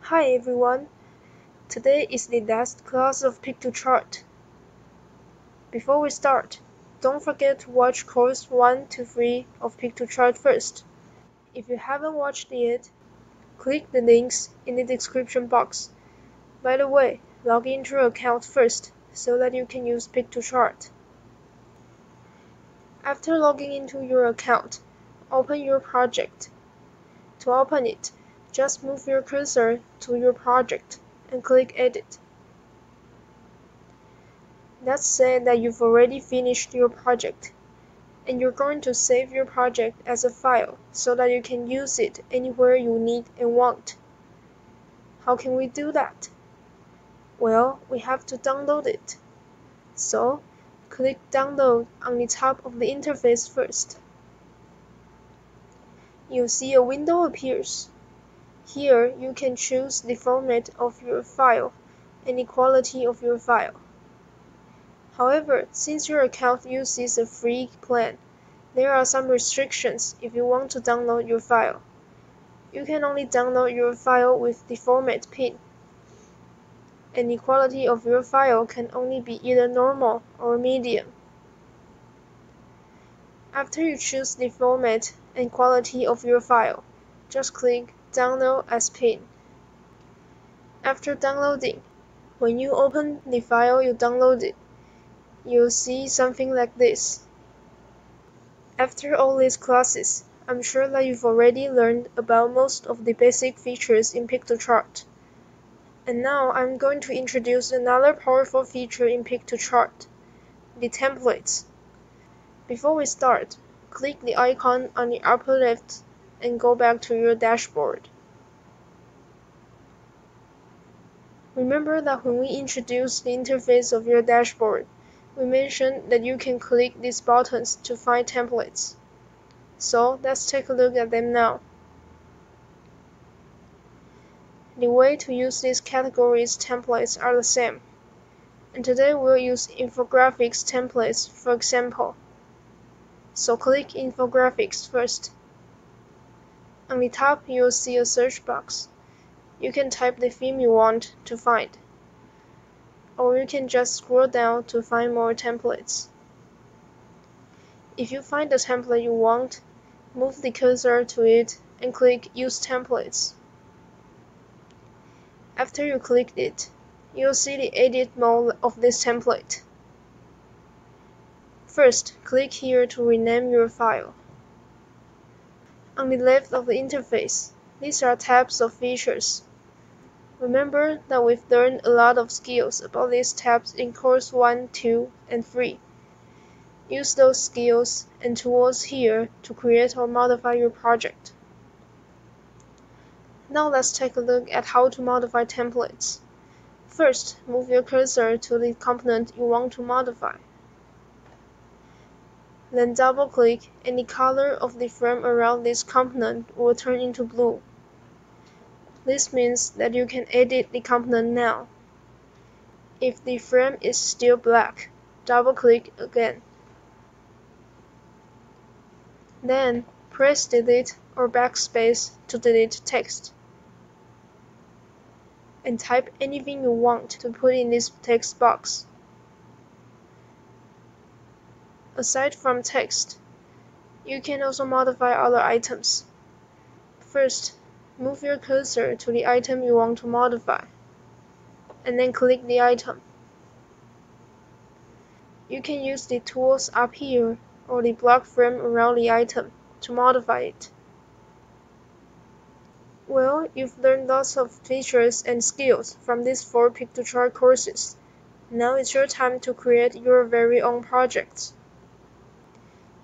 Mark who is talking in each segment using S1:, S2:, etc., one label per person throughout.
S1: Hi everyone, today is the last class of Piktochart. Before we start, don't forget to watch course 1 to 3 of Piktochart first. If you haven't watched it yet, click the links in the description box. By the way, log into your account first so that you can use Piktochart. After logging into your account, open your project. To open it, just move your cursor to your project and click Edit. Let's say that you've already finished your project, and you're going to save your project as a file so that you can use it anywhere you need and want. How can we do that? Well, we have to download it. So, click Download on the top of the interface first. You'll see a window appears. Here, you can choose the format of your file and the quality of your file. However, since your account uses a free plan, there are some restrictions if you want to download your file. You can only download your file with the format PNG, and the quality of your file can only be either normal or medium. After you choose the format and quality of your file, just click Download as PNG. After downloading, when you open the file you downloaded, you'll see something like this. After all these classes, I'm sure that you've already learned about most of the basic features in Piktochart. And now I'm going to introduce another powerful feature in Piktochart, the templates. Before we start, click the icon on the upper left and go back to your dashboard. Remember that when we introduced the interface of your dashboard, we mentioned that you can click these buttons to find templates. So let's take a look at them now. The way to use these categories templates are the same. And today we'll use infographics templates for example. So click infographics first. On the top you'll see a search box. You can type the theme you want to find. Or you can just scroll down to find more templates. If you find the template you want, move the cursor to it and click Use Templates. After you click it, you'll see the edit mode of this template. First, click here to rename your file. On the left of the interface, these are tabs of features. Remember that we've learned a lot of skills about these tabs in course 1, 2, and 3. Use those skills and tools here to create or modify your project. Now let's take a look at how to modify templates. First, move your cursor to the component you want to modify. Then double-click and the color of the frame around this component will turn into blue. This means that you can edit the component now. If the frame is still black, double-click again. Then, press Delete or Backspace to delete text. And type anything you want to put in this text box. Aside from text, you can also modify other items. First, move your cursor to the item you want to modify, and then click the item. You can use the tools up here or the block frame around the item to modify it. Well, you've learned lots of features and skills from these 4 Piktochart courses. Now it's your time to create your very own projects.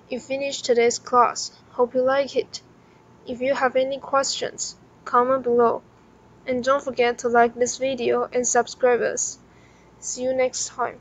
S1: You finished today's class. Hope you like it. If you have any questions, comment below. And don't forget to like this video and subscribe us. See you next time.